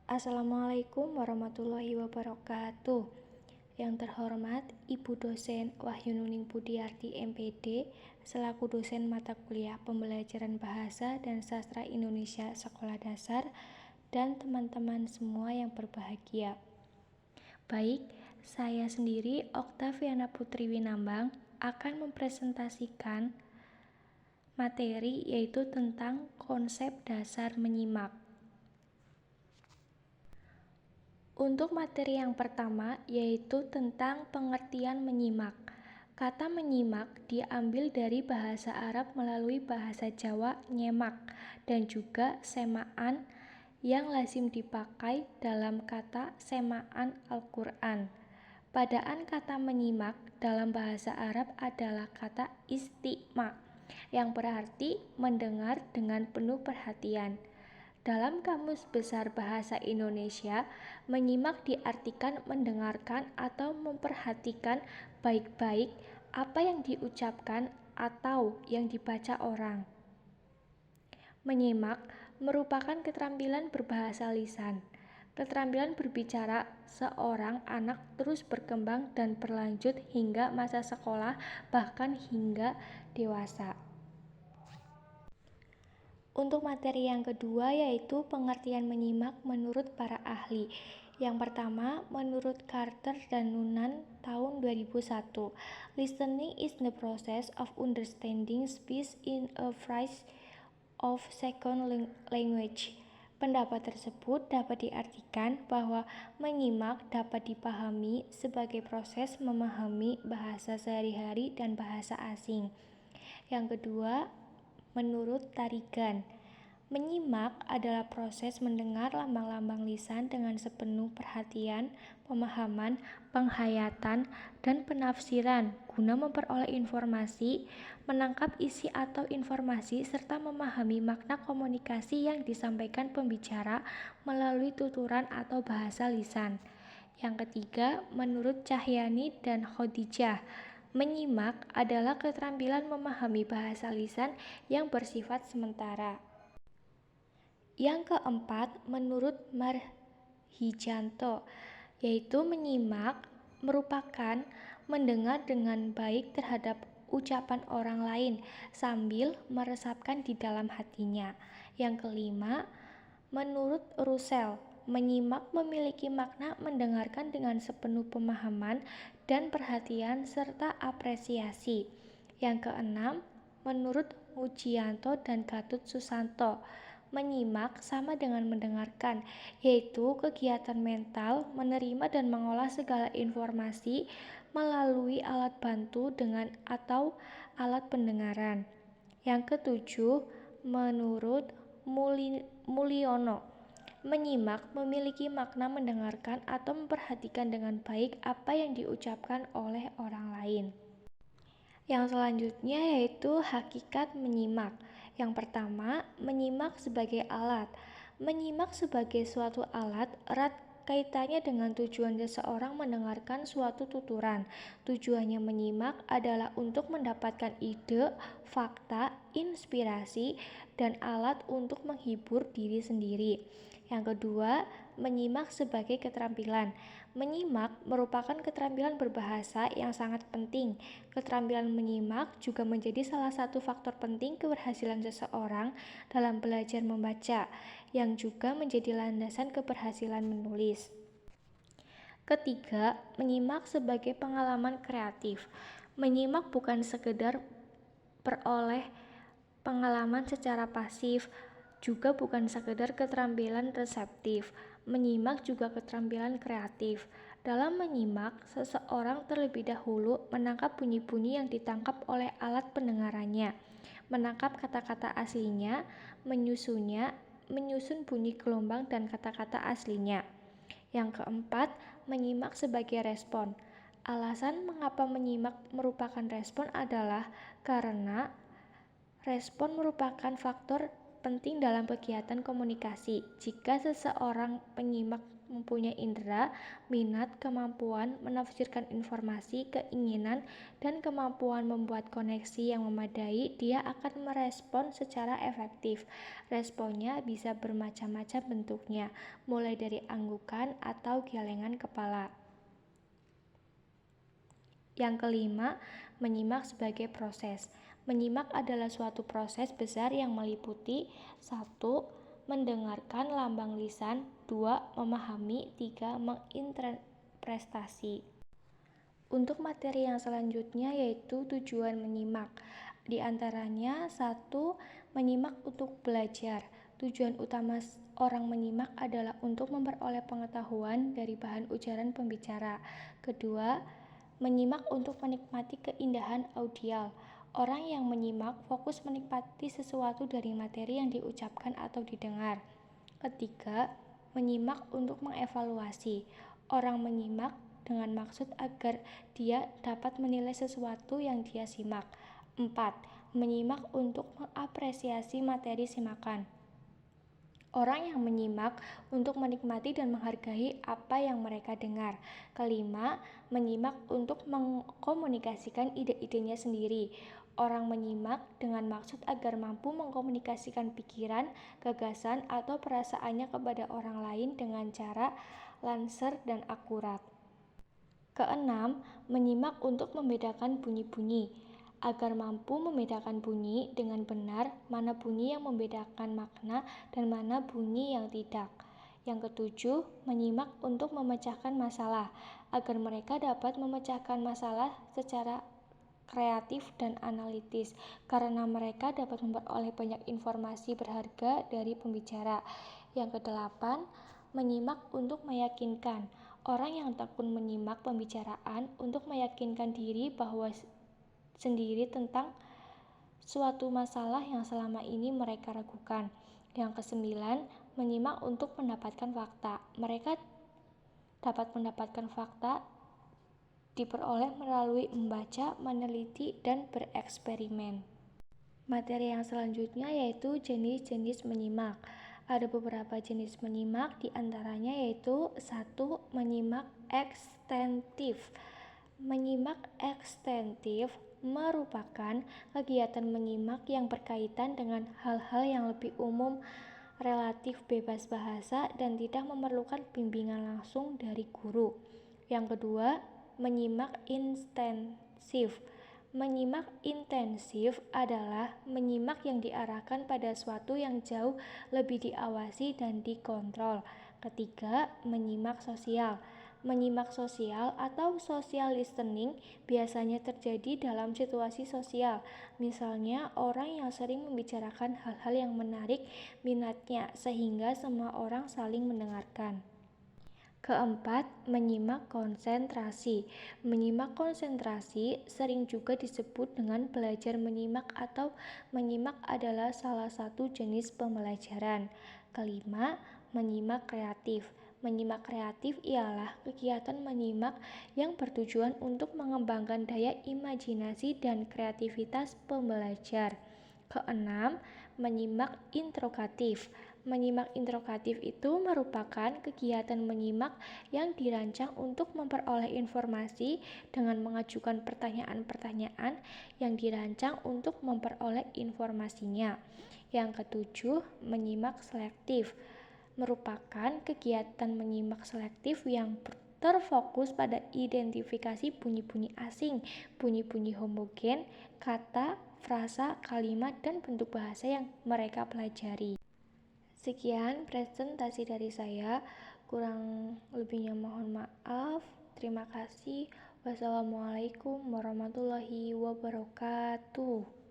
Assalamualaikum warahmatullahi wabarakatuh. Yang terhormat Ibu Dosen Wahyununing Budiarti MPD selaku dosen mata kuliah Pembelajaran Bahasa dan Sastra Indonesia Sekolah Dasar dan teman-teman semua yang berbahagia. Baik, saya sendiri Oktaviana Putri Winambang akan mempresentasikan materi yaitu tentang konsep dasar menyimak. Untuk materi yang pertama yaitu tentang pengertian menyimak. Kata menyimak diambil dari bahasa Arab melalui bahasa Jawa nyemak dan juga semaan yang lazim dipakai dalam kata semaan Al-Quran. Padaan kata menyimak dalam bahasa Arab adalah kata istima yang berarti mendengar dengan penuh perhatian. Dalam Kamus Besar Bahasa Indonesia, menyimak diartikan mendengarkan atau memperhatikan baik-baik apa yang diucapkan atau yang dibaca orang. Menyimak merupakan keterampilan berbahasa lisan. Keterampilan berbicara seorang anak terus berkembang dan berlanjut hingga masa sekolah bahkan hingga dewasa. Untuk materi yang kedua yaitu pengertian menyimak menurut para ahli. Yang pertama, menurut Carter dan Noonan tahun 2001, listening is the process of understanding speech in a phrase of second language. Pendapat tersebut dapat diartikan bahwa menyimak dapat dipahami sebagai proses memahami bahasa sehari-hari dan bahasa asing. Yang kedua, menurut Tarigan, menyimak adalah proses mendengar lambang-lambang lisan dengan sepenuh perhatian, pemahaman, penghayatan, dan penafsiran guna memperoleh informasi, menangkap isi atau informasi, serta memahami makna komunikasi yang disampaikan pembicara melalui tuturan atau bahasa lisan. Yang ketiga, menurut Cahyani dan Khadijah, menyimak adalah keterampilan memahami bahasa lisan yang bersifat sementara. Yang keempat, menurut Marhijanto, yaitu menyimak merupakan mendengar dengan baik terhadap ucapan orang lain sambil meresapkan di dalam hatinya. Yang kelima, menurut Russell, menyimak memiliki makna mendengarkan dengan sepenuh pemahaman dan perhatian serta apresiasi. Yang keenam, menurut Mujianto dan Gatut Susanto, menyimak sama dengan mendengarkan, yaitu kegiatan mental menerima dan mengolah segala informasi melalui alat bantu dengan atau alat pendengaran. Yang ketujuh, menurut Mulyono, menyimak memiliki makna mendengarkan atau memperhatikan dengan baik apa yang diucapkan oleh orang lain. Yang selanjutnya yaitu hakikat menyimak. Yang pertama, menyimak sebagai alat. Menyimak sebagai suatu alat erat kaitannya dengan tujuan seseorang mendengarkan suatu tuturan. Tujuannya menyimak adalah untuk mendapatkan ide, fakta, inspirasi, dan alat untuk menghibur diri sendiri. Yang kedua, menyimak sebagai keterampilan. Menyimak merupakan keterampilan berbahasa yang sangat penting. Keterampilan menyimak juga menjadi salah satu faktor penting keberhasilan seseorang dalam belajar membaca, yang juga menjadi landasan keberhasilan menulis. Ketiga, menyimak sebagai pengalaman kreatif. Menyimak bukan sekedar peroleh pengalaman secara pasif, juga bukan sekedar keterampilan reseptif. Menyimak juga keterampilan kreatif. Dalam menyimak, seseorang terlebih dahulu menangkap bunyi-bunyi yang ditangkap oleh alat pendengarannya, menangkap kata-kata aslinya, menyusun bunyi gelombang dan kata-kata aslinya. Yang keempat, menyimak sebagai respon. Alasan mengapa menyimak merupakan respon adalah karena respon merupakan faktor penting dalam kegiatan komunikasi. Jika seseorang penyimak mempunyai indera, minat, kemampuan menafsirkan informasi, keinginan, dan kemampuan membuat koneksi yang memadai, dia akan merespon secara efektif. Responnya bisa bermacam-macam bentuknya, mulai dari anggukan atau gelengan kepala. Yang kelima, menyimak sebagai proses. Menyimak adalah suatu proses besar yang meliputi 1. Mendengarkan lambang lisan, 2. Memahami, 3. Menginterpretasi. Untuk materi yang selanjutnya yaitu tujuan menyimak. Di antaranya 1. Menyimak untuk belajar. Tujuan utama orang menyimak adalah untuk memperoleh pengetahuan dari bahan ujaran pembicara. Kedua, menyimak untuk menikmati keindahan audial. Orang yang menyimak fokus menikmati sesuatu dari materi yang diucapkan atau didengar. Ketiga, menyimak untuk mengevaluasi. Orang menyimak dengan maksud agar dia dapat menilai sesuatu yang dia simak. 4. Menyimak untuk mengapresiasi materi simakan. Orang yang menyimak untuk menikmati dan menghargai apa yang mereka dengar. Kelima, menyimak untuk mengkomunikasikan ide-idenya sendiri. Orang menyimak dengan maksud agar mampu mengkomunikasikan pikiran, gagasan, atau perasaannya kepada orang lain dengan cara lancar dan akurat. Keenam, menyimak untuk membedakan bunyi-bunyi. Agar mampu membedakan bunyi dengan benar, mana bunyi yang membedakan makna dan mana bunyi yang tidak. Yang ketujuh, menyimak untuk memecahkan masalah, agar mereka dapat memecahkan masalah secara kreatif dan analitis, karena mereka dapat memperoleh banyak informasi berharga dari pembicara. Yang kedelapan, menyimak untuk meyakinkan. Orang yang tekun menyimak pembicaraan untuk meyakinkan diri bahwa sendiri tentang suatu masalah yang selama ini mereka ragukan. Yang kesembilan, menyimak untuk mendapatkan fakta. Mereka dapat mendapatkan fakta diperoleh melalui membaca, meneliti, dan bereksperimen. Materi yang selanjutnya yaitu jenis-jenis menyimak. Ada beberapa jenis menyimak, diantaranya yaitu 1. Menyimak ekstentif. Menyimak ekstentif merupakan kegiatan menyimak yang berkaitan dengan hal-hal yang lebih umum, relatif bebas bahasa, dan tidak memerlukan bimbingan langsung dari guru. Yang kedua, menyimak intensif. Menyimak intensif adalah menyimak yang diarahkan pada suatu yang jauh lebih diawasi dan dikontrol. Ketiga, menyimak sosial. Menyimak sosial atau social listening biasanya terjadi dalam situasi sosial. Misalnya, orang yang sering membicarakan hal-hal yang menarik minatnya sehingga semua orang saling mendengarkan. Keempat, menyimak konsentrasi. Menyimak konsentrasi sering juga disebut dengan belajar menyimak atau menyimak adalah salah satu jenis pembelajaran. Kelima, menyimak kreatif. Menyimak kreatif ialah kegiatan menyimak yang bertujuan untuk mengembangkan daya imajinasi dan kreativitas pembelajar. Keenam, menyimak interogatif. Menyimak interogatif itu merupakan kegiatan menyimak yang dirancang untuk memperoleh informasi dengan mengajukan pertanyaan-pertanyaan yang dirancang untuk memperoleh informasinya. Yang ketujuh, menyimak selektif. Merupakan kegiatan menyimak selektif yang terfokus pada identifikasi bunyi-bunyi asing, bunyi-bunyi homogen, kata, frasa, kalimat, dan bentuk bahasa yang mereka pelajari. Sekian presentasi dari saya, kurang lebihnya mohon maaf. Terima kasih. Wassalamualaikum warahmatullahi wabarakatuh.